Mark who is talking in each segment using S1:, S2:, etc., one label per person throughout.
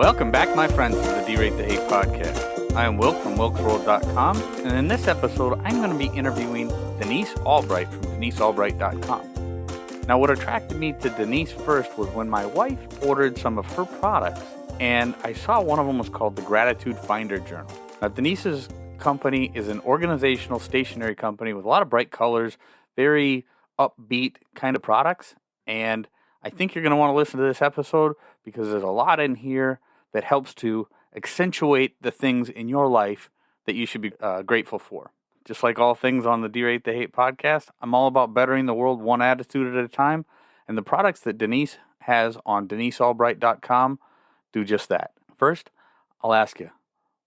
S1: Welcome back, my friends, to the Derate the Hate podcast. I am Wilk from wilksworld.com, and in this episode, I'm going to be interviewing Denise Albright from DeniseAlbright.com. Now, what attracted me to Denise first was when my wife ordered some of her products, and I saw one of them was called the Gratitude Finder Journal. Now, Denise's company is an organizational stationery company with a lot of bright colors, very upbeat kind of products, and I think you're going to want to listen to this episode because there's a lot in here that helps to accentuate the things in your life that you should be grateful for. Just like all things on the Derate the Hate podcast, I'm all about bettering the world one attitude at a time, and the products that Denise has on DeniseAlbright.com do just that. First, I'll ask you,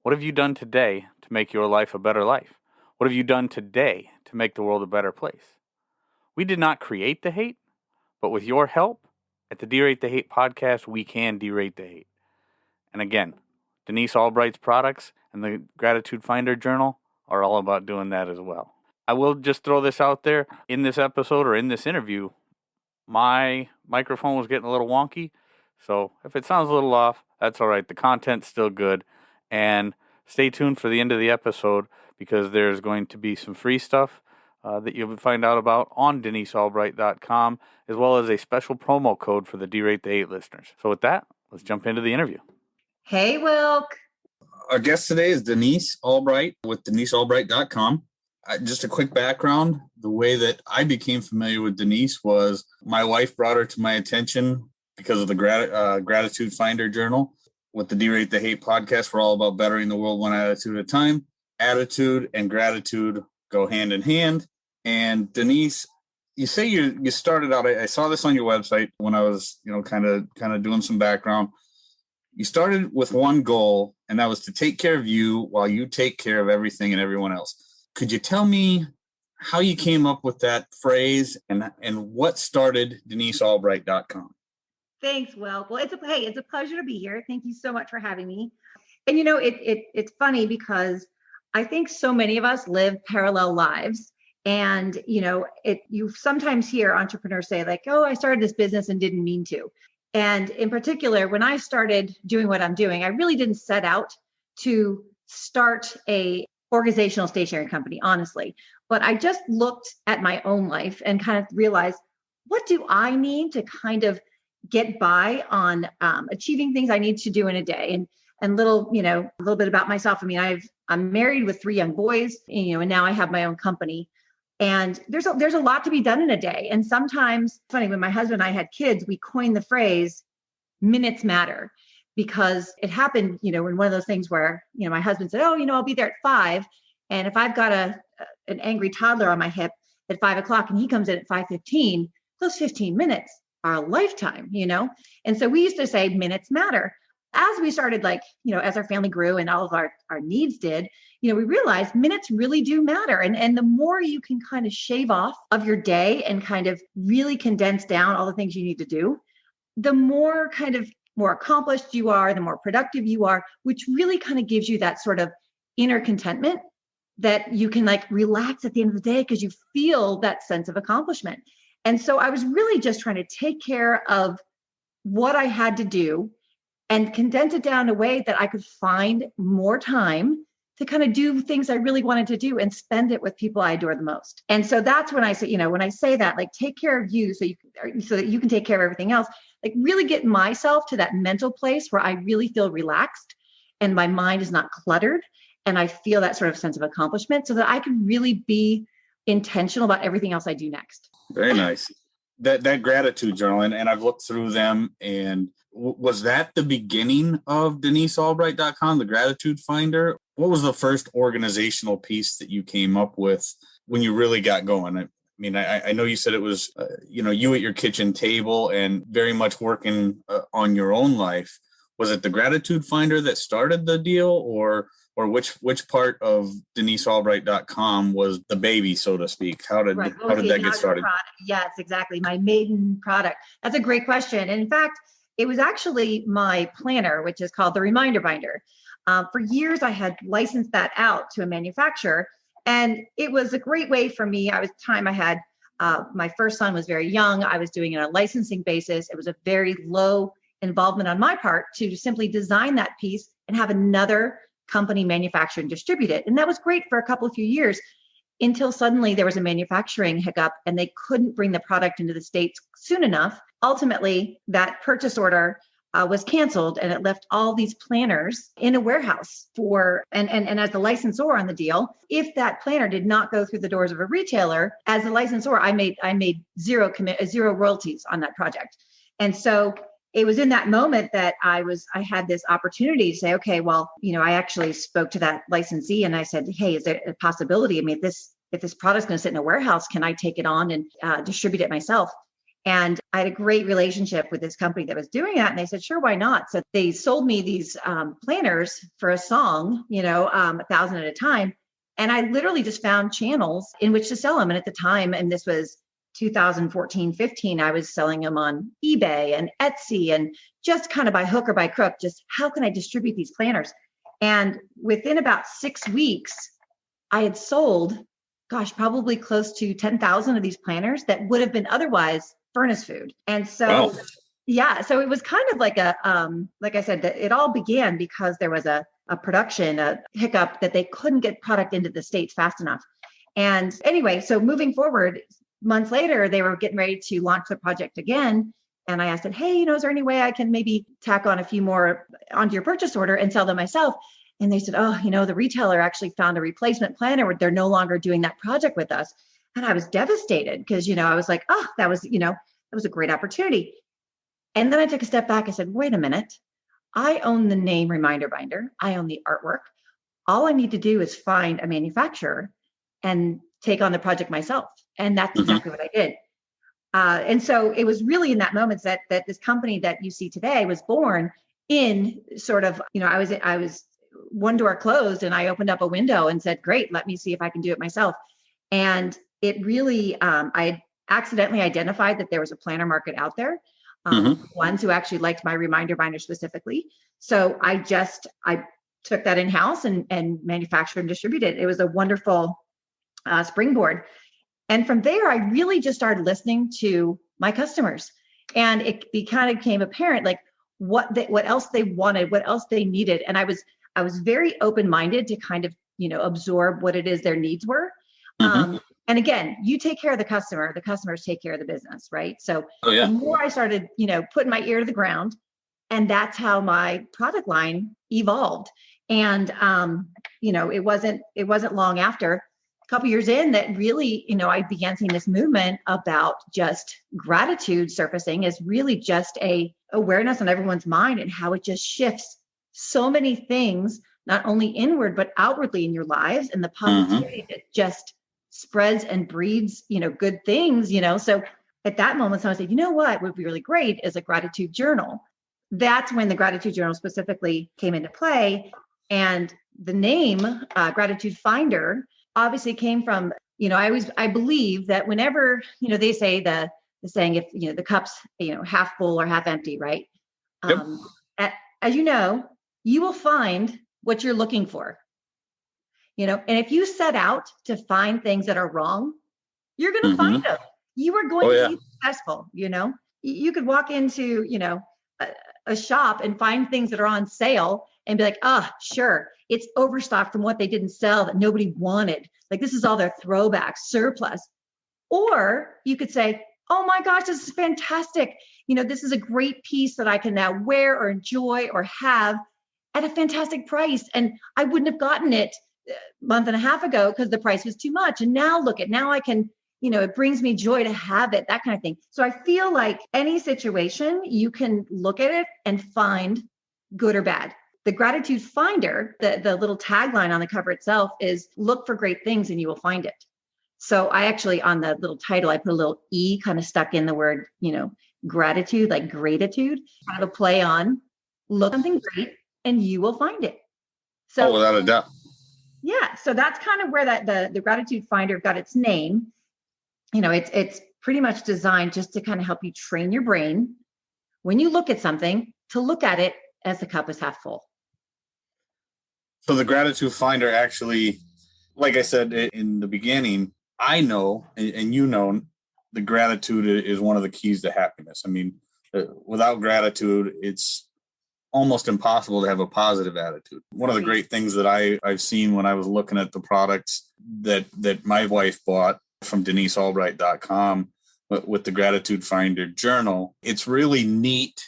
S1: what have you done today to make your life a better life? What have you done today to make the world a better place? We did not create the hate, but with your help, at the Derate the Hate podcast, we can derate the hate. And again, Denise Albright's products and the Gratitude Finder Journal are all about doing that as well. I will just throw this out there. In this episode or in this interview, my microphone was getting a little wonky. So if it sounds a little off, that's all right. The content's still good. And stay tuned for the end of the episode because there's going to be some free stuff that you'll find out about on DeniseAlbright.com, as well as a special promo code for the Derate the Hate listeners. So with that, let's jump into the interview.
S2: Hey, Wilk.
S3: Our guest today is Denise Albright with DeniseAlbright.com. Just a quick background. The way that I became familiar with Denise was my wife brought her to my attention because of the Gratitude Finder Journal. With the Derate the Hate podcast, we're all about bettering the world one attitude at a time. Attitude and gratitude go hand in hand. And Denise, you say you started out, I saw this on your website when I was, kind of doing some background. You started with one goal, and that was to take care of you while you take care of everything and everyone else. Could you tell me how you came up with that phrase and what started DeniseAlbright.com?
S2: Thanks, Wilk. Well, it's a pleasure to be here. Thank you so much for having me. And it's funny because I think so many of us live parallel lives. And, you sometimes hear entrepreneurs say like, oh, I started this business and didn't mean to. And in particular, when I started doing what I'm doing, I really didn't set out to start a organizational stationery company, honestly. But I just looked at my own life and kind of realized, what do I need to kind of get by on achieving things I need to do in a day? And a little bit about myself. I mean, I'm married with 3 young boys, and now I have my own company. And there's a lot to be done in a day. And sometimes, it's funny, when my husband and I had kids, we coined the phrase minutes matter, because it happened, in one of those things where, my husband said, oh, I'll be there at 5. And if I've got an angry toddler on my hip at 5 o'clock and he comes in at 5:15, those 15 minutes are a lifetime, And so we used to say minutes matter. As we started, as our family grew and all of our needs did, we realized minutes really do matter. And the more you can kind of shave off of your day and kind of really condense down all the things you need to do, the more accomplished you are, the more productive you are, which really kind of gives you that sort of inner contentment that you can relax at the end of the day because you feel that sense of accomplishment. And so I was really just trying to take care of what I had to do and condense it down in a way that I could find more time to kind of do things I really wanted to do and spend it with people I adore the most. And so that's when I say that, take care of you so that you can take care of everything else, really get myself to that mental place where I really feel relaxed and my mind is not cluttered. And I feel that sort of sense of accomplishment so that I can really be intentional about everything else I do next.
S3: Very nice. That gratitude journal, and I've looked through them, and was that the beginning of DeniseAlbright.com, the Gratitude Finder? What was the first organizational piece that you came up with when you really got going? I mean, I know you said it was, you at your kitchen table and very much working on your own life. Was it the Gratitude Finder that started the deal, or which part of DeniseAlbright.com was the baby, so to speak? How did that get started?
S2: Yes, exactly. My maiden product. That's a great question. And in fact, it was actually my planner, which is called the Reminder Binder. For years, I had licensed that out to a manufacturer, and it was a great way for me. I had my first son was very young. I was doing it on a licensing basis. It was a very low involvement on my part to simply design that piece and have another company manufacture and distribute it. And that was great for a few years until suddenly there was a manufacturing hiccup and they couldn't bring the product into the States soon enough. Ultimately, that purchase order was canceled, and it left all these planners in a warehouse and as the licensor on the deal, if that planner did not go through the doors of a retailer, as a licensor, I made zero royalties on that project. And so it was in that moment that I had this opportunity to say, okay, well, I actually spoke to that licensee and I said, hey, is there a possibility? I mean, if this product's going to sit in a warehouse, can I take it on and distribute it myself? And I had a great relationship with this company that was doing that. And they said, sure, why not? So they sold me these planners for a song, 1,000 at a time. And I literally just found channels in which to sell them. And at the time, and this was 2014, 15, I was selling them on eBay and Etsy and just kind of by hook or by crook, just how can I distribute these planners? And within about 6 weeks, I had sold, probably close to 10,000 of these planners that would have been otherwise furnace food. And so, wow. So it was kind of like like I said, it all began because there was a production hiccup that they couldn't get product into the States fast enough. And anyway, so moving forward, months later, they were getting ready to launch the project again. And I asked them, hey, is there any way I can maybe tack on a few more onto your purchase order and sell them myself? And they said, the retailer actually found a replacement planner where they're no longer doing that project with us. And I was devastated because, I was like, that was a great opportunity. And then I took a step back. I said, wait a minute. I own the name Reminder Binder. I own the artwork. All I need to do is find a manufacturer and take on the project myself. And that's exactly what I did. And so it was really in that moment that this company that you see today was born in sort of, I was one door closed and I opened up a window and said, great, let me see if I can do it myself. And it really, I accidentally identified that there was a planner market out there, ones who actually liked my Reminder Binder specifically. So I took that in-house and manufactured and distributed. It was a wonderful springboard. And from there, I really just started listening to my customers. And it kind of became apparent, like what else they wanted, what else they needed. And I was very open-minded to kind of, absorb what it is their needs were. And again, you take care of the customers take care of the business, right? So the more I started, putting my ear to the ground, and that's how my product line evolved. And, it wasn't long after, a couple years in, that really, I began seeing this movement about just gratitude surfacing as really just a awareness on everyone's mind and how it just shifts so many things, not only inward, but outwardly in your lives, and the positivity that just spreads and breeds, good things, So at that moment, someone said, what would be really great is a gratitude journal. That's when the gratitude journal specifically came into play. And the name Gratitude Finder obviously came from, I believe that whenever, they say the saying, if, the cup's, half full or half empty, right? Yep. As you will find what you're looking for. And if you set out to find things that are wrong, you're going to find them. You are going to be successful. You could walk into, a shop and find things that are on sale and be like, sure, it's overstock from what they didn't sell that nobody wanted. Like, this is all their throwback surplus. Or you could say, oh my gosh, this is fantastic. This is a great piece that I can now wear or enjoy or have at a fantastic price. And I wouldn't have gotten it a month and a half ago because the price was too much. And now now I can, it brings me joy to have it, that kind of thing. So I feel like any situation, you can look at it and find good or bad. The Gratitude Finder, the little tagline on the cover itself is look for great things and you will find it. So I actually, on the little title, I put a little E kind of stuck in the word, gratitude, like gratitude, kind of a play on look something great and you will find it. So
S3: without a doubt.
S2: Yeah. So that's kind of where the Gratitude Finder got its name. It's pretty much designed just to kind of help you train your brain when you look at something to look at it as the cup is half full.
S3: So the Gratitude Finder actually, like I said in the beginning, I know, and the gratitude is one of the keys to happiness. I mean, Without gratitude, it's almost impossible to have a positive attitude. One of the great things that I've seen when I was looking at the products that my wife bought from DeniseAlbright.com with the Gratitude Finder journal, it's really neat,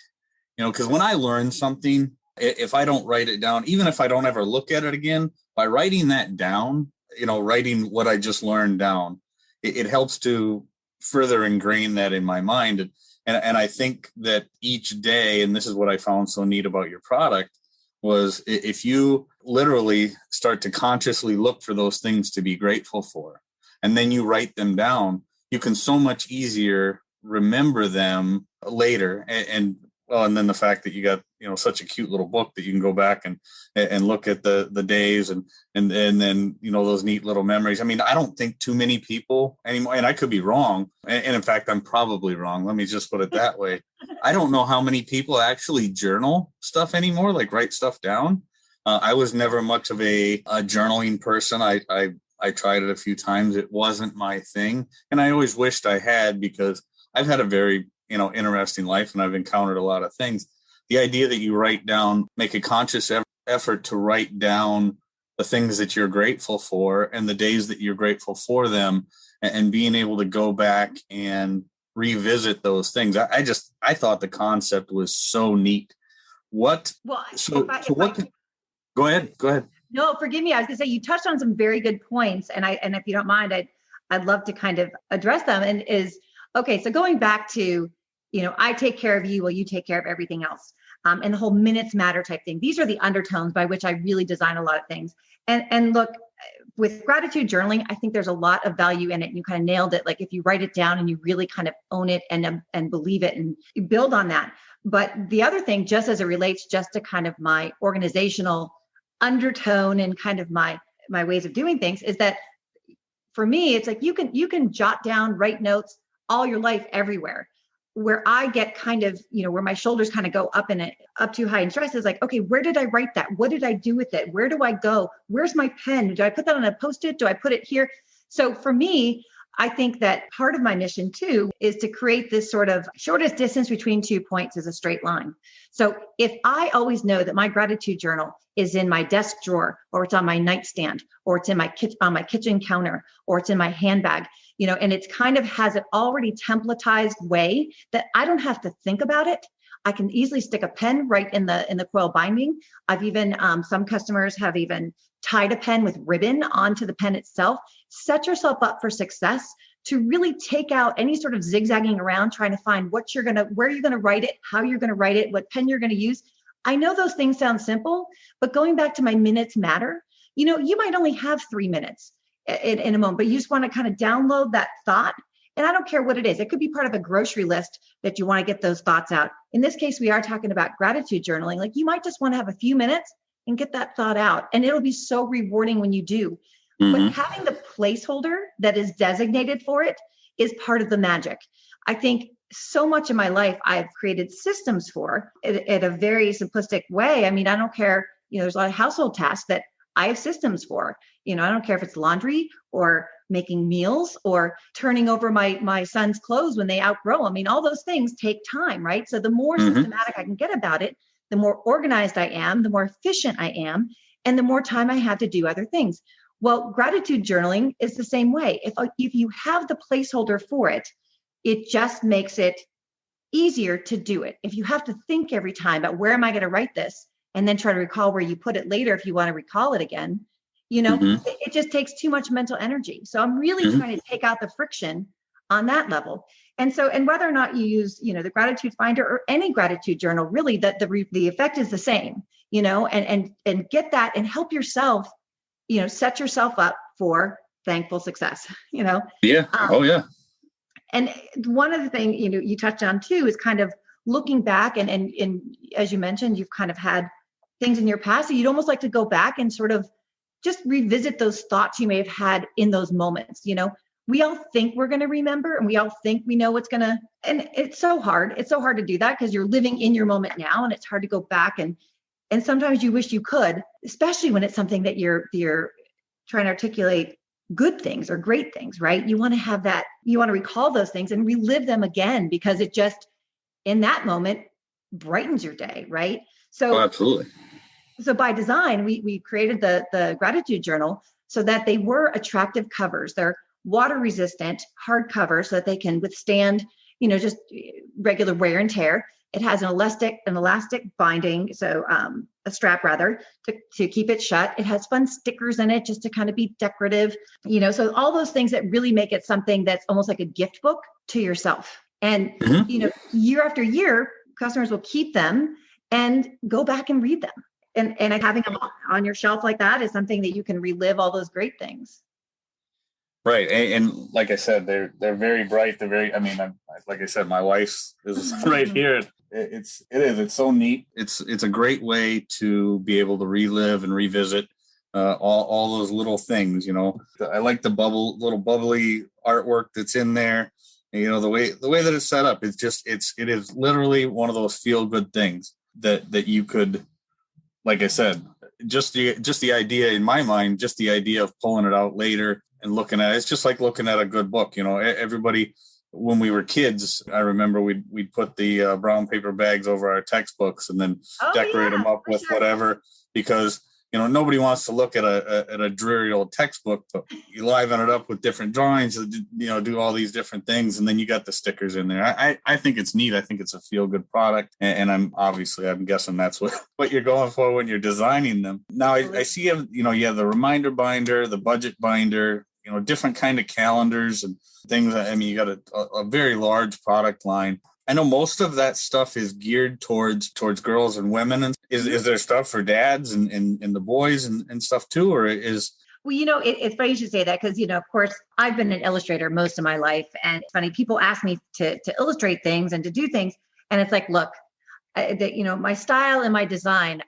S3: because when I learn something, if I don't write it down, even if I don't ever look at it again, by writing that down, writing what I just learned down, it helps to further ingrain that in my mind. And I think that each day, and this is what I found so neat about your product, was if you literally start to consciously look for those things to be grateful for, and then you write them down, you can so much easier remember them later. And then the fact that you got, such a cute little book that you can go back and look at the days and then, those neat little memories. I mean, I don't think too many people anymore, and I could be wrong. And in fact, I'm probably wrong. Let me just put it that way. I don't know how many people actually journal stuff anymore, like write stuff down. I was never much of a journaling person. I tried it a few times. It wasn't my thing. And I always wished I had, because I've had a very, interesting life, and I've encountered a lot of things. The idea that you write down, make a conscious effort to write down the things that you're grateful for and the days that you're grateful for them, and being able to go back and revisit those things. I thought the concept was so neat. Go ahead.
S2: No, forgive me. I was going to say, you touched on some very good points, and if you don't mind, I'd love to kind of address them. And okay, so going back to, I take care of you while you take care of everything else. And the whole minutes matter type thing. These are the undertones by which I really design a lot of things. And look, with gratitude journaling, I think there's a lot of value in it. And you kind of nailed it. Like if you write it down and you really kind of own it and believe it and you build on that. But the other thing, just as it relates just to kind of my organizational undertone and kind of my ways of doing things, is that for me, it's like you can jot down, write notes all your life everywhere. Where I get kind of, where my shoulders kind of go up too high in stress is like, okay, where did I write that? What did I do with it? Where do I go? Where's my pen? Do I put that on a Post-it? Do I put it here? So for me, I think that part of my mission too is to create this sort of shortest distance between 2 points is a straight line. So if I always know that my gratitude journal is in my desk drawer, or it's on my nightstand, or it's in on my kitchen counter, or it's in my handbag, and it's kind of has an already templatized way that I don't have to think about it. I can easily stick a pen right in the coil binding. I've even, some customers have even tied a pen with ribbon onto the pen itself. Set yourself up for success to really take out any sort of zigzagging around, trying to find where you're going to write it, how you're going to write it, what pen you're going to use. I know those things sound simple, but going back to my minutes matter, you might only have 3 minutes in a moment, but you just want to kind of download that thought. And I don't care what it is. It could be part of a grocery list that you want to get those thoughts out. In this case, we are talking about gratitude journaling. Like you might just want to have a few minutes and get that thought out. And it'll be so rewarding when you do. Mm-hmm. But having the placeholder that is designated for it is part of the magic. I think so much of my life I've created systems for in a very simplistic way. I mean, I don't care, there's a lot of household tasks that I have systems for. I don't care if it's laundry or making meals or turning over my son's clothes when they outgrow. I mean, all those things take time, right? So the more systematic I can get about it, the more organized I am, the more efficient I am, and the more time I have to do other things. Well, gratitude journaling is the same way. If you have the placeholder for it, it just makes it easier to do it. If you have to think every time about where am I going to write this, and then try to recall where you put it later if you want to recall it again, it just takes too much mental energy. So I'm really trying to take out the friction on that level. And whether or not you use, the gratitude finder or any gratitude journal, really the effect is the same, and get that and help yourself, set yourself up for thankful success, Yeah.
S3: Yeah.
S2: And one of the things, you touched on too, is kind of looking back and as you mentioned, you've kind of had things in your past that you'd almost like to go back and sort of just revisit those thoughts you may have had in those moments. We all think we're going to remember and we all think we know what's going to, and it's so hard. It's so hard to do that because you're living in your moment now, and it's hard to go back and sometimes you wish you could, especially when it's something that you're trying to articulate good things or great things, right? You want to have that, you want to recall those things and relive them again because in that moment brightens your day, right?
S3: Oh,
S2: So,
S3: absolutely.
S2: so by design, we created the gratitude journal so that they were attractive covers. They're water resistant, hard covers so that they can withstand, just regular wear and tear. It has an elastic binding, so a strap rather, to keep it shut. It has fun stickers in it just to kind of be decorative, so all those things that really make it something that's almost like a gift book to yourself. And, year after year, customers will keep them and go back and read them. And having them on your shelf like that is something that you can relive all those great things.
S3: Right. And like I said, they're very bright. They're very, like I said, my wife's is right here. It's so neat. It's a great way to be able to relive and revisit all those little things, I like the little bubbly artwork that's in there. The way that it's set up, it is literally one of those feel good things that you could, like I said, just the idea in my mind, just the idea of pulling it out later and looking at it, it's just like looking at a good book. Everybody, when we were kids, I remember we'd put the brown paper bags over our textbooks and then decorate them up with whatever, because nobody wants to look at a dreary old textbook, but you liven it up with different drawings, do all these different things, and then you got the stickers in there. I think it's neat. I think it's a feel good product, and I'm guessing that's what you're going for when you're designing them. Now I see you have the reminder binder, the budget binder, different kind of calendars and things. You got a very large product line. I know most of that stuff is geared towards girls and women. And is there stuff for dads and the boys and stuff too, or is?
S2: Well, it's funny you should say that because, of course, I've been an illustrator most of my life. And it's funny, people ask me to illustrate things and to do things. And it's like, look, my style and my design,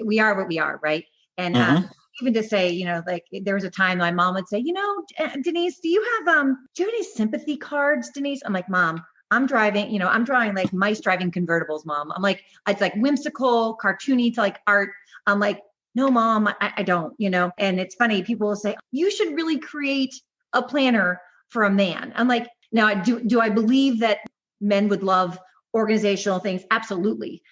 S2: we are what we are, right? And even to say, like there was a time my mom would say, Denise, do you have any sympathy cards, Denise? I'm like, Mom, I'm drawing like mice driving convertibles, Mom. I'm like, it's like whimsical, cartoony to like art. I'm like, no, Mom, I don't, and it's funny. People will say, you should really create a planner for a man. I'm like, now, do I believe that men would love organizational things? Absolutely.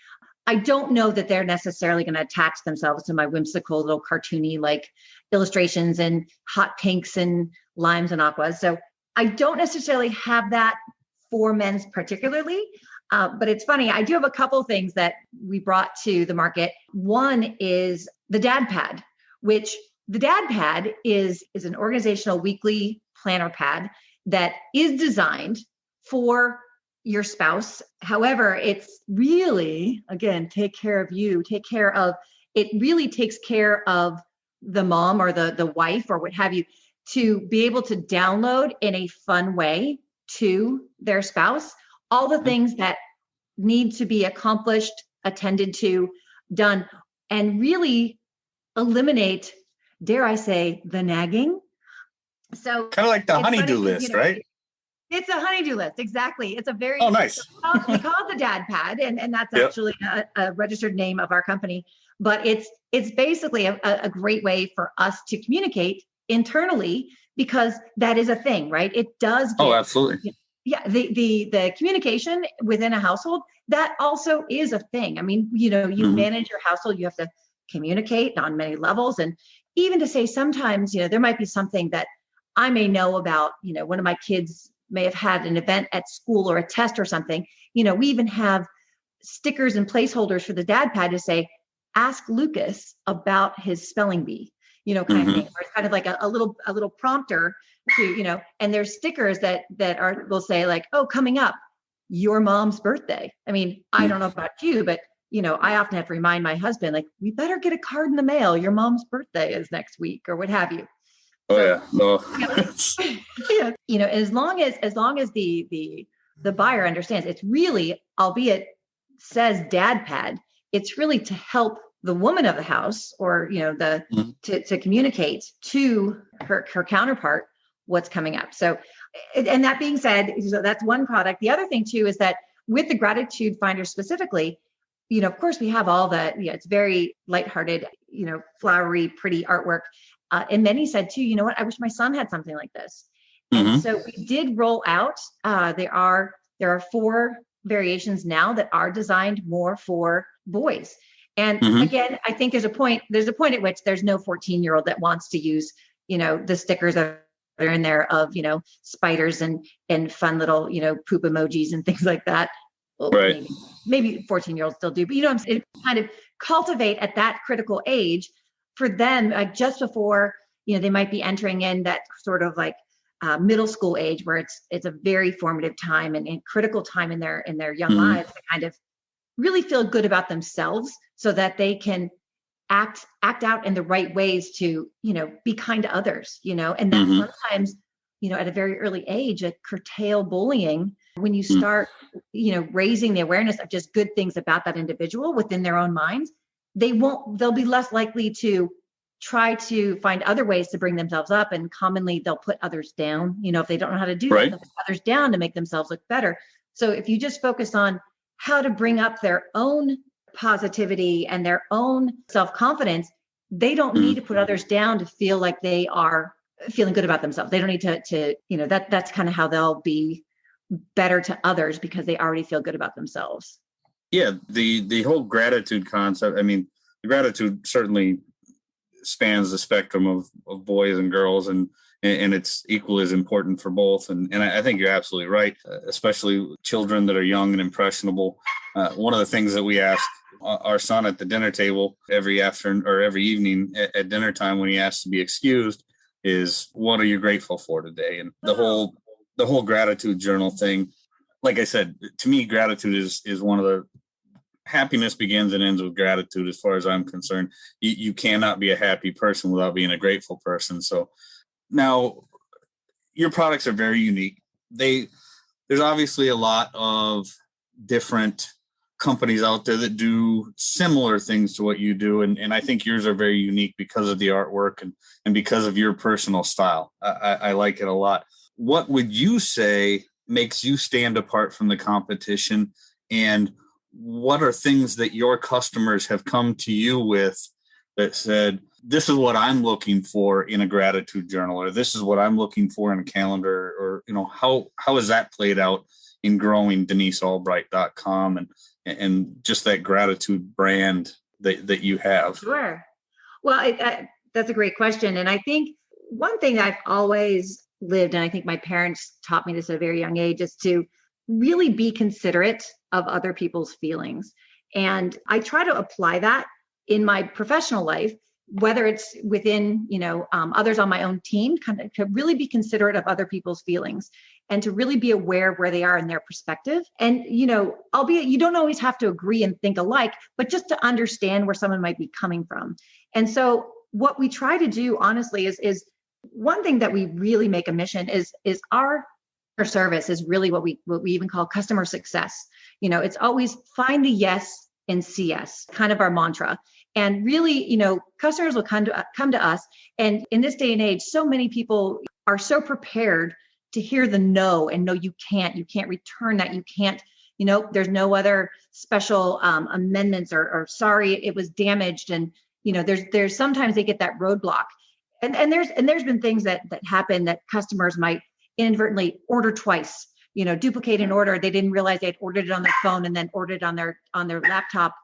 S2: I don't know that they're necessarily going to attach themselves to my whimsical little cartoony like illustrations and hot pinks and limes and aquas. So I don't necessarily have that for men's particularly, but it's funny. I do have a couple things that we brought to the market. One is the Dad Pad, which the Dad Pad is an organizational weekly planner pad that is designed for your spouse. However, it's really, again, it really takes care of the mom or the wife or what have you, to be able to download in a fun way to their spouse all the things that need to be accomplished, attended to, done, and really eliminate, dare I say, the nagging. So
S3: kind of like the honey-do list, right?
S2: It's a honey-do list. Exactly. It's a very,
S3: nice.
S2: We call it the Dad Pad, and that's actually a registered name of our company. But it's basically a great way for us to communicate internally, because that is a thing, right? It does.
S3: Absolutely.
S2: Yeah. The communication within a household, that also is a thing. You manage your household, you have to communicate on many levels. And even to say sometimes, there might be something that I may know about, one of my kids may have had an event at school or a test or something. We even have stickers and placeholders for the Dad Pad to say, ask Lucas about his spelling bee, kind of thing. Or it's kind of like a little prompter to, and there's stickers that will say like, oh, coming up, your mom's birthday. I don't know about you, but I often have to remind my husband, like, we better get a card in the mail. Your mom's birthday is next week or what have you. As long as the buyer understands, it's really, albeit says Dad Pad, it's really to help the woman of the house or, to communicate to her counterpart what's coming up. So, and that being said, so that's one product. The other thing too, is that with the Gratitude Finder specifically, of course we have all the, it's very lighthearted, flowery, pretty artwork. And many said too, you know what, I wish my son had something like this. And so we did roll out, there are 4 variations now that are designed more for boys. And again, I think there's a point at which there's no 14-year-old that wants to use, the stickers that are in there of, spiders and fun little, poop emojis and things like that. Well,
S3: right.
S2: maybe 14-year-olds still do, but it kind of cultivate at that critical age for them, like just before, they might be entering in that sort of like middle school age where it's a very formative time and critical time in their young lives to kind of really feel good about themselves so that they can act out in the right ways to, be kind to others, and that sometimes, at a very early age, curtail bullying when you start, raising the awareness of just good things about that individual within their own minds. They'll be less likely to try to find other ways to bring themselves up. And commonly they'll put others down, if they don't know how to do that, they'll put others down to make themselves look better. So if you just focus on how to bring up their own positivity and their own self-confidence, they don't need to put others down to feel like they are feeling good about themselves. They don't need to that's kind of how they'll be better to others because they already feel good about themselves.
S3: Yeah. The whole gratitude concept. I mean, the gratitude certainly spans the spectrum of boys and girls, and it's equally as important for both. And I think you're absolutely right, especially children that are young and impressionable. One of the things that we ask our son at the dinner table every afternoon or every evening at dinner time when he asks to be excused is, what are you grateful for today? And the whole gratitude journal thing, like I said, to me, gratitude is one of the happiness begins and ends with gratitude. As far as I'm concerned, you cannot be a happy person without being a grateful person. So now your products are very unique. There's obviously a lot of different companies out there that do similar things to what you do. And I think yours are very unique because of the artwork and because of your personal style. I like it a lot. What would you say makes you stand apart from the competition? And what are things that your customers have come to you with that said, this is what I'm looking for in a gratitude journal, or this is what I'm looking for in a calendar, or, how has that played out in growing DeniseAlbright.com and just that gratitude brand that you have?
S2: Sure. Well, that's a great question. And I think one thing I've always lived, and I think my parents taught me this at a very young age, is to really be considerate of other people's feelings. And I try to apply that in my professional life, whether it's within, others on my own team, kind of to really be considerate of other people's feelings and to really be aware of where they are in their perspective. And, albeit you don't always have to agree and think alike, but just to understand where someone might be coming from. And so what we try to do, honestly, is one thing that we really make a mission is our service is really what we even call customer success. It's always find the yes and see yes, kind of our mantra. And really, customers will come to us. And in this day and age, so many people are so prepared to hear the no and no, you can't return that. You can't, there's no other special amendments or sorry, it was damaged. And, there's sometimes they get that roadblock. And there's been things that happen that customers might inadvertently order twice, duplicate an order. They didn't realize they had ordered it on their phone and then ordered it on their laptop,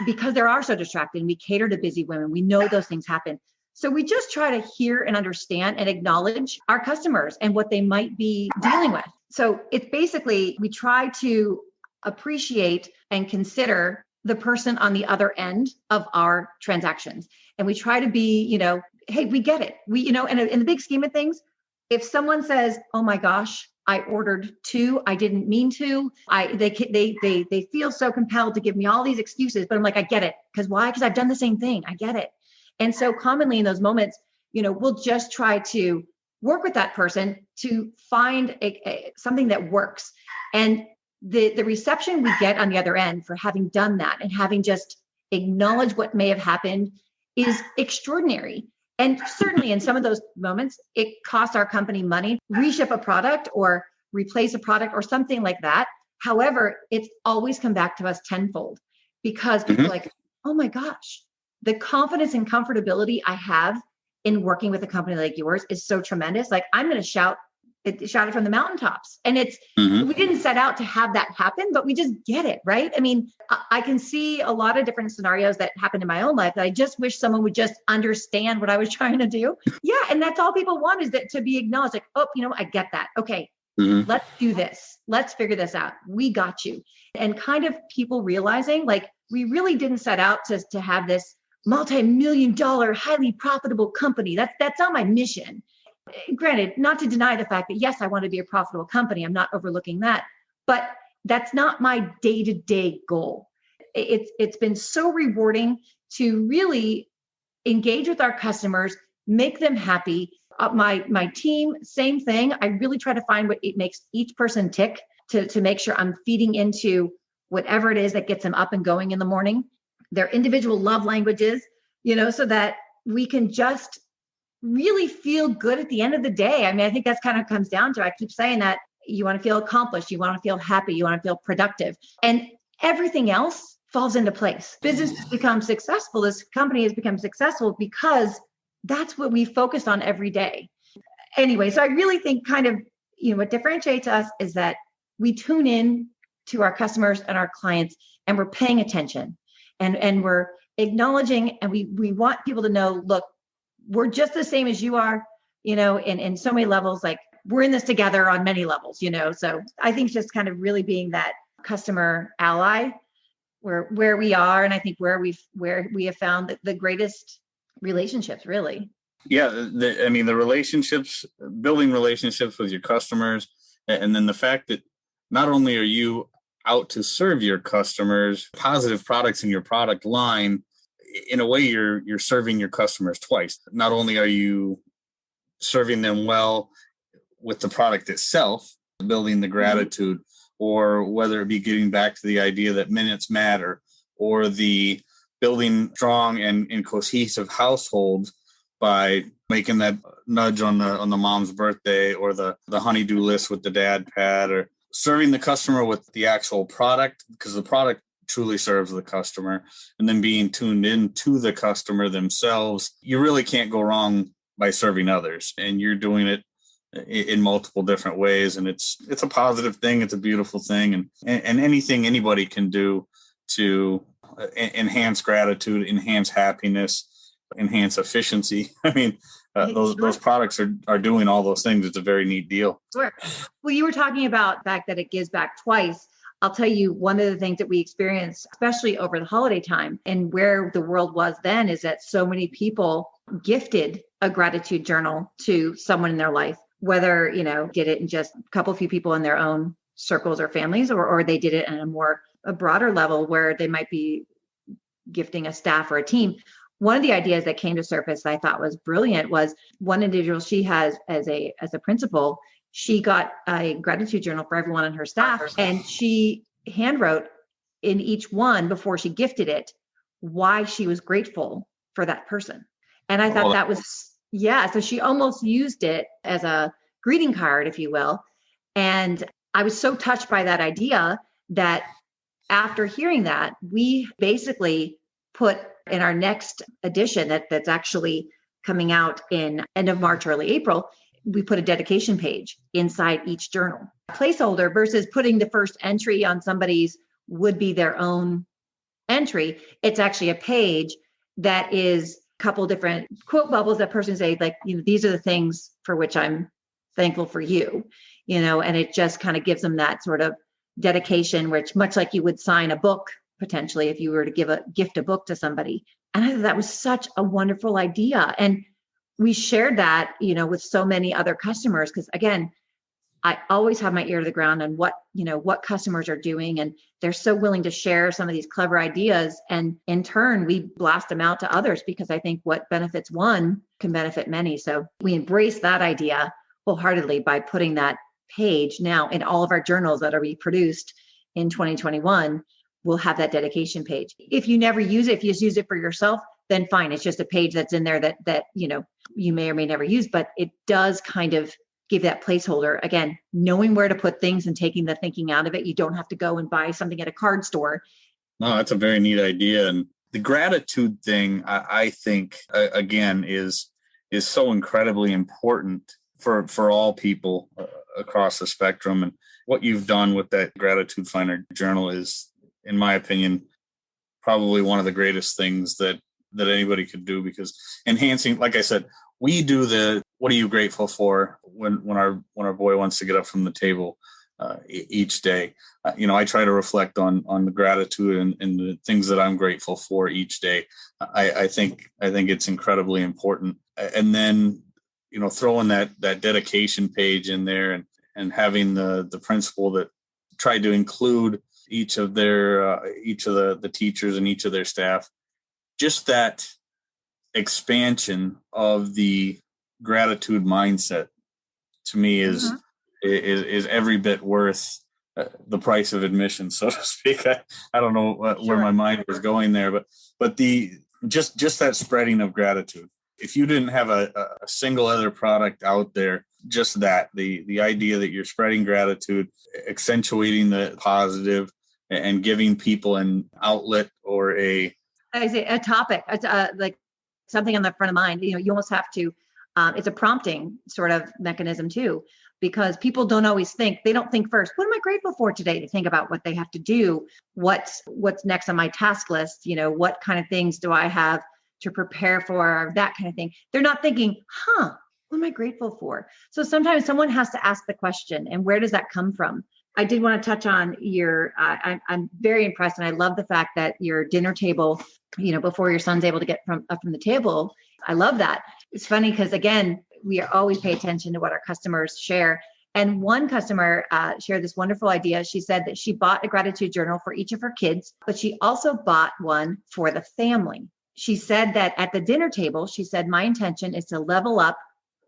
S2: because they are so distracted, and we cater to busy women. We know those things happen. So we just try to hear and understand and acknowledge our customers and what they might be dealing with. So it's basically, we try to appreciate and consider the person on the other end of our transactions. And we try to be, hey, we get it. We, and in the big scheme of things, if someone says, oh my gosh, I ordered 2, I didn't mean to, they feel so compelled to give me all these excuses, but I'm like, I get it. Because why? Because I've done the same thing. I get it. And so commonly in those moments, we'll just try to work with that person to find something that works. And the reception we get on the other end for having done that and having just acknowledged what may have happened is extraordinary. And certainly in some of those moments, it costs our company money, reship a product or replace a product or something like that. However, it's always come back to us tenfold because people are like, oh my gosh, the confidence and comfortability I have in working with a company like yours is so tremendous. Like, I'm going to shout it shouted from the mountaintops. And we didn't set out to have that happen, but we just get it, right? I mean, I can see a lot of different scenarios that happened in my own life that I just wish someone would just understand what I was trying to do. Yeah. And that's all people want, is that to be acknowledged, like, oh, I get that. Okay, let's do this. Let's figure this out. We got you. And kind of people realizing, like, we really didn't set out to have this multi-million-dollar, highly profitable company. That's not my mission. Granted, not to deny the fact that, yes, I want to be a profitable company. I'm not overlooking that, but that's not my day-to-day goal. It's been so rewarding to really engage with our customers, make them happy. My team, same thing. I really try to find what it makes each person tick to make sure I'm feeding into whatever it is that gets them up and going in the morning, their individual love languages, so that we can just really feel good at the end of the day. I mean, I think that's kind of comes down to, I keep saying that you want to feel accomplished, you want to feel happy, you want to feel productive, and everything else falls into place. Business has become successful. This company has become successful because that's what we focus on every day. Anyway, so I really think kind of, what differentiates us is that we tune in to our customers and our clients, and we're paying attention, and we're acknowledging, and we want people to know, look, we're just the same as you are, in so many levels. Like, we're in this together on many levels, So I think just kind of really being that customer ally where we are. And I think where we have found the greatest relationships, really.
S3: Yeah. The relationships, building relationships with your customers. And then the fact that not only are you out to serve your customers positive products in your product line, in a way, you're serving your customers twice. Not only are you serving them well with the product itself, building the gratitude, or whether it be getting back to the idea that minutes matter, or the building strong and cohesive households by making that nudge on the mom's birthday, or the honey-do list with the dad pad, or serving the customer with the actual product, because the product truly serves the customer, and then being tuned in to the customer themselves. You really can't go wrong by serving others, and you're doing it in multiple different ways. And it's a positive thing. It's a beautiful thing. And anything anybody can do to enhance gratitude, enhance happiness, enhance efficiency. I mean, those products are doing all those things. It's a very neat deal.
S2: Sure. Well, you were talking about the fact that it gives back twice. I'll tell you, one of the things that we experienced, especially over the holiday time and where the world was then, is that so many people gifted a gratitude journal to someone in their life, whether, did it in just a few people in their own circles or families, or they did it on a broader level where they might be gifting a staff or a team. One of the ideas that came to surface that I thought was brilliant was one individual she has as a principal. She got a gratitude journal for everyone on her staff, and she handwrote in each one before she gifted it why she was grateful for that person. And I thought that was, so she almost used it as a greeting card, if you will. And I was so touched by that idea that after hearing that, we basically put in our next edition that's actually coming out in end of March, early April, we put a dedication page inside each journal. Placeholder versus putting the first entry on somebody's would be their own entry. It's actually a page that is a couple different quote bubbles that person say, like, these are the things for which I'm thankful for you, and it just kind of gives them that sort of dedication, which much like you would sign a book, potentially, if you were to gift a book to somebody. And I thought that was such a wonderful idea. And we shared that, with so many other customers, because again, I always have my ear to the ground on what customers are doing. And they're so willing to share some of these clever ideas. And in turn, we blast them out to others, because I think what benefits one can benefit many. So we embrace that idea wholeheartedly by putting that page now in all of our journals that are reproduced in 2021. We'll have that dedication page. If you never use it, if you just use it for yourself, then fine. It's just a page that's in there that you may or may never use, but it does kind of give that placeholder. Again, knowing where to put things and taking the thinking out of it. You don't have to go and buy something at a card store.
S3: No, that's a very neat idea. And the gratitude thing, I think, again, is so incredibly important for all people across the spectrum. And what you've done with that gratitude finder journal is, in my opinion, probably one of the greatest things that anybody could do, because enhancing, like I said, we do the what are you grateful for when our boy wants to get up from the table each day. I try to reflect on the gratitude and the things that I'm grateful for each day. I think it's incredibly important. And then, throwing that dedication page in there and having the principal that tried to include each of the teachers and each of their staff, just that expansion of the gratitude mindset to me is every bit worth the price of admission, so to speak. I don't know where my mind was going there, but the just that spreading of gratitude. If you didn't have a single other product out there, just that the idea that you're spreading gratitude, accentuating the positive, and giving people an outlet or a
S2: topic, like something on the front of mind. You almost have to. It's a prompting sort of mechanism too, because people don't always think. They don't think first, what am I grateful for today? To think about what they have to do, what's next on my task list. What kind of things do I have to prepare for, that kind of thing. They're not thinking, what am I grateful for? So sometimes someone has to ask the question, and where does that come from? I did want to touch on I'm very impressed, and I love the fact that your dinner table, before your son's able to get up from the table. I love that. It's funny because, again, we always pay attention to what our customers share. And one customer shared this wonderful idea. She said that she bought a gratitude journal for each of her kids, but she also bought one for the family. She said that at the dinner table, she said, my intention is to level up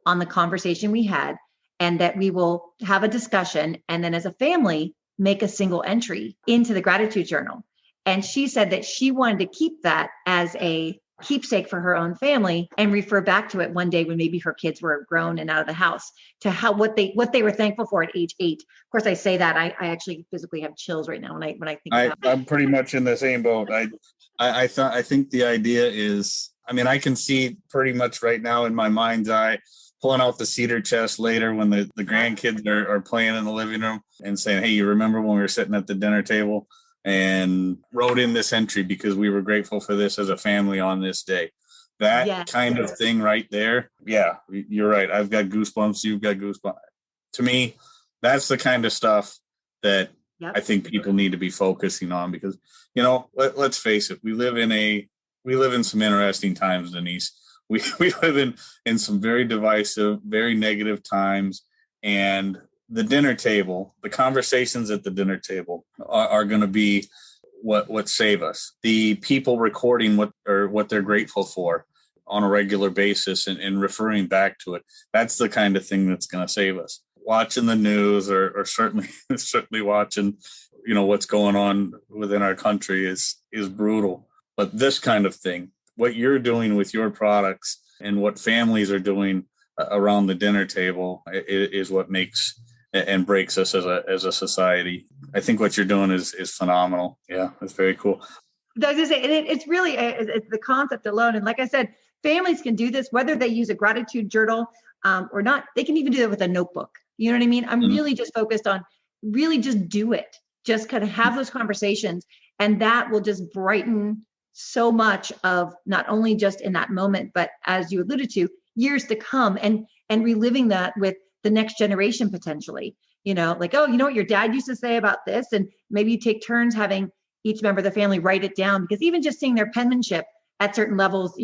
S2: on the conversation we had, and that we will have a discussion, and then as a family, make a single entry into the gratitude journal. And she said that she wanted to keep that as a keepsake for her own family and refer back to it one day when maybe her kids were grown and out of the house, to what they were thankful for at age 8. Of course, I say that I actually physically have chills right now when I think about it.
S3: I'm pretty much in the same boat. I think the idea is, I can see pretty much right now in my mind's eye pulling out the cedar chest later when the grandkids are playing in the living room and saying, hey, you remember when we were sitting at the dinner table and wrote in this entry because we were grateful for this as a family on this day. That kind of thing right there. Yeah, you're right. I've got goosebumps. You've got goosebumps. To me, that's the kind of stuff that I think people need to be focusing on, because, let's face it, we live in some interesting times, Denise. We live in some very divisive, very negative times, and the dinner table, the conversations at the dinner table are going to be what save us. The people recording what they're grateful for on a regular basis and referring back to it. That's the kind of thing that's going to save us. Watching the news or certainly watching, what's going on within our country is brutal. But this kind of thing, what you're doing with your products and what families are doing around the dinner table is what makes and breaks us as a society. I think what you're doing is phenomenal. Yeah, it's very cool.
S2: It's really it's the concept alone. And like I said, families can do this, whether they use a gratitude journal or not. They can even do it with a notebook. You know what I mean? I'm really just focused on really just do it. Just kind of have those conversations, and that will just brighten so much of not only just in that moment, but as you alluded to, years to come, and reliving that with the next generation potentially. Like, oh, you know what your dad used to say about this, and maybe you take turns having each member of the family write it down, because even just seeing their penmanship at certain levels,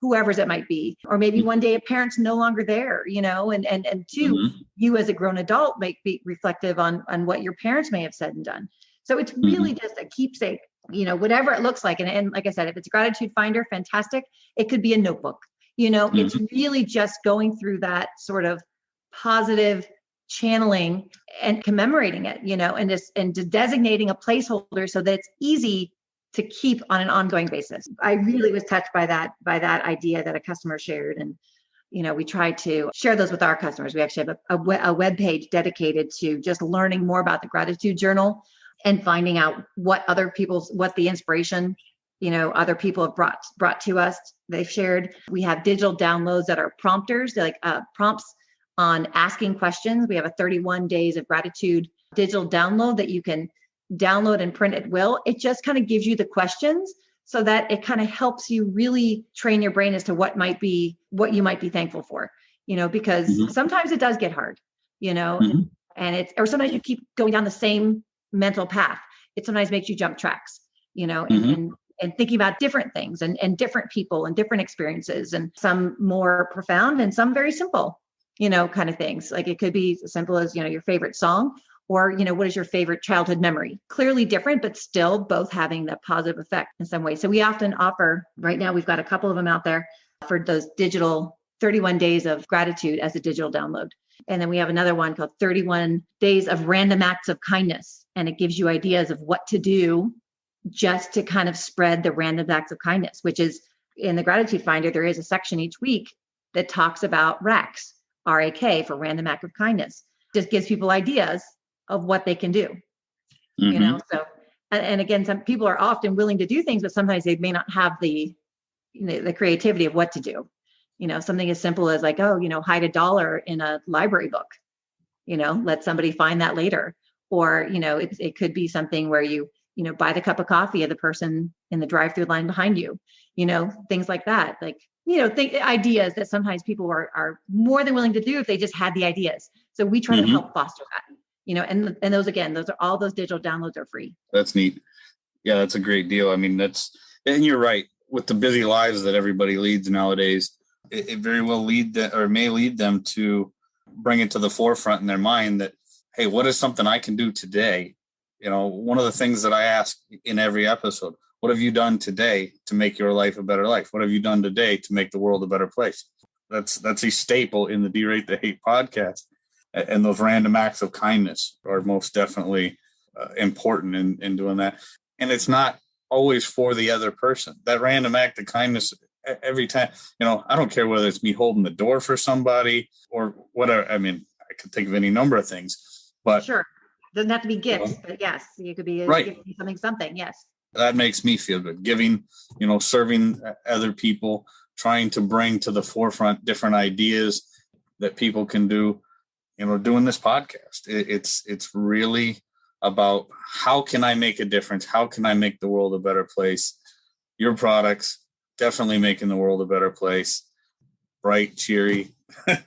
S2: whoever's it might be, or maybe one day a parent's no longer there, and two, you as a grown adult might be reflective on what your parents may have said and done. So it's really just a keepsake, whatever it looks like. And like I said, if it's a gratitude finder, fantastic. It could be a notebook, it's really just going through that sort of positive channeling and commemorating it, and designating a placeholder so that it's easy to keep on an ongoing basis. I really was touched by that idea that a customer shared. And, we try to share those with our customers. We actually have a web page dedicated to just learning more about the gratitude journal and finding out what the inspiration, other people have brought to us. They've shared. We have digital downloads that are prompters, like prompts on asking questions. We have a 31 days of gratitude digital download that you can download and print at will. It just kind of gives you the questions so that it kind of helps you really train your brain as to what you might be thankful for, because sometimes it does get hard, and or sometimes you keep going down the same mental path. It sometimes makes you jump tracks, and thinking about different things and different people and different experiences, and some more profound and some very simple, kind of things. Like it could be as simple as, your favorite song, or, what is your favorite childhood memory? Clearly different, but still both having that positive effect in some way. So we often offer, right now, we've got a couple of them out there for those digital 31 days of gratitude as a digital download. And then we have another one called 31 days of random acts of kindness. And it gives you ideas of what to do just to kind of spread the random acts of kindness, which is in the gratitude finder. There is a section each week that talks about RAKs, RAK, for random act of kindness. Just gives people ideas of what they can do, so, and again, some people are often willing to do things, but sometimes they may not have the creativity of what to do. Something as simple as like, hide $1 in a library book, let somebody find that later. Or, it could be something where you buy the cup of coffee of the person in the drive-through line behind you, things like that. Like, ideas that sometimes people are more than willing to do if they just had the ideas. So we try to help foster that, and those are all those digital downloads are free.
S3: That's neat. Yeah, that's a great deal. I mean, and you're right, with the busy lives that everybody leads nowadays, it very well may lead them to bring it to the forefront in their mind that, hey, what is something I can do today? One of the things that I ask in every episode, what have you done today to make your life a better life? What have you done today to make the world a better place? That's a staple in the Derate the Hate podcast. And those random acts of kindness are most definitely important in doing that. And it's not always for the other person. That random act of kindness every time, I don't care whether it's me holding the door for somebody or whatever. I mean, I could think of any number of things, but
S2: sure. Doesn't have to be gifts, but yes, you could be
S3: right.
S2: something. Yes.
S3: That makes me feel good. Giving, serving other people, trying to bring to the forefront different ideas that people can do, doing this podcast. It's really about how can I make a difference? How can I make the world a better place? Your products definitely making the world a better place. Bright, cheery,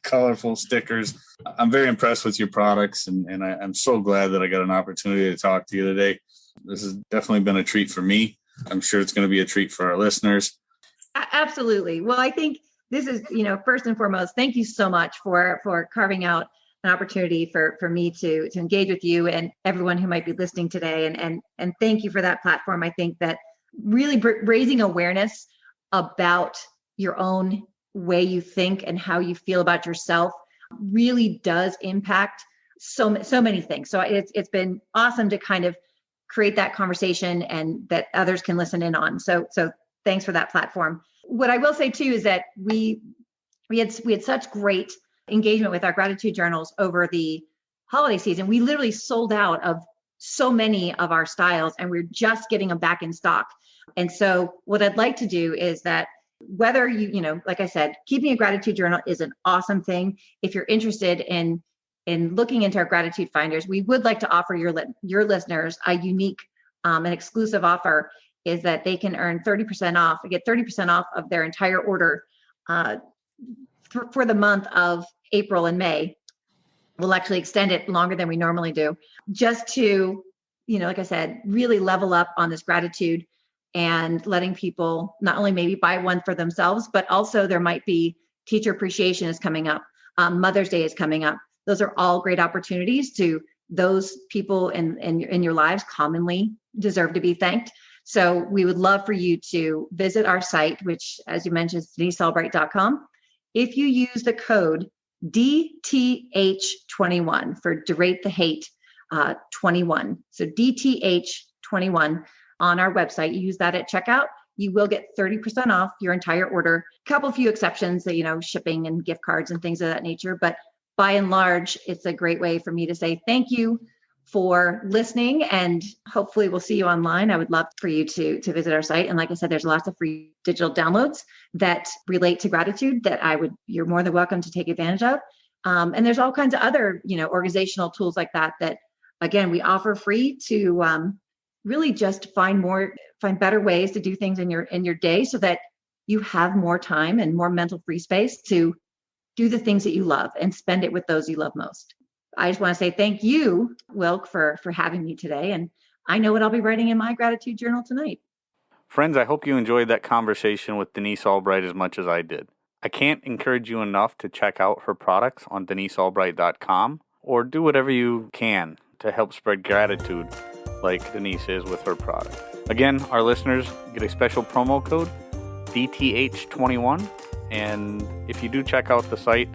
S3: colorful stickers. I'm very impressed with your products, and I'm so glad that I got an opportunity to talk to you today. This has definitely been a treat for me. I'm sure it's going to be a treat for our listeners.
S2: Absolutely. Well, I think this is, first and foremost, thank you so much for carving out an opportunity for me to engage with you and everyone who might be listening today. And thank you for that platform. I think that really raising awareness about your own way you think and how you feel about yourself really does impact so many things. So it's been awesome to kind of create that conversation and that others can listen in on. So thanks for that platform. What I will say too is that we had such great engagement with our gratitude journals over the holiday season. We literally sold out of so many of our styles, and we're just getting them back in stock. And so what I'd like to do is that whether you, like I said, keeping a gratitude journal is an awesome thing. If you're interested in looking into our gratitude finders, we would like to offer your listeners a unique an exclusive offer, is that they can earn 30% off, get 30% off of their entire order for the month of April and May. We'll actually extend it longer than we normally do, just to, like I said, really level up on this gratitude and letting people not only maybe buy one for themselves, but also there might be teacher appreciation is coming up. Mother's Day is coming up. Those are all great opportunities to those people in your lives commonly deserve to be thanked. So we would love for you to visit our site, which, as you mentioned, is DeniseAlbright.com. If you use the code DTH21 for Derate the Hate 21, so DTH21 on our website, you use that at checkout, you will get 30% off your entire order. A couple few exceptions that, shipping and gift cards and things of that nature. But by and large, it's a great way for me to say thank you for listening, and hopefully we'll see you online. I would love for you to visit our site. And like I said, there's lots of free digital downloads that relate to gratitude that you're more than welcome to take advantage of. And there's all kinds of other, organizational tools like that, again, we offer free to really just find better ways to do things in your day so that you have more time and more mental free space to do the things that you love and spend it with those you love most. I just want to say thank you, Wilk, for having me today. And I know what I'll be writing in my gratitude journal tonight.
S1: Friends, I hope you enjoyed that conversation with Denise Albright as much as I did. I can't encourage you enough to check out her products on DeniseAlbright.com or do whatever you can to help spread gratitude like Denise is with her product. Again, our listeners get a special promo code, DTH21. And if you do check out the site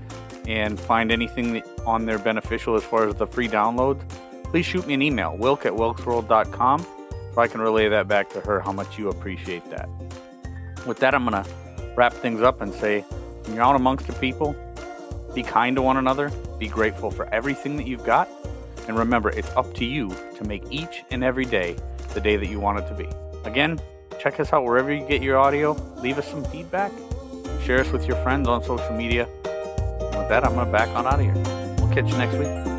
S1: and find anything on there beneficial as far as the free downloads, please shoot me an email, wilk@wilksworld.com, so I can relay that back to her how much you appreciate that. With that, I'm going to wrap things up and say, when you're out amongst the people, be kind to one another, be grateful for everything that you've got, and remember, it's up to you to make each and every day the day that you want it to be. Again, check us out wherever you get your audio, leave us some feedback, share us with your friends on social media. And with that, I'm going to back on out of here. We'll catch you next week.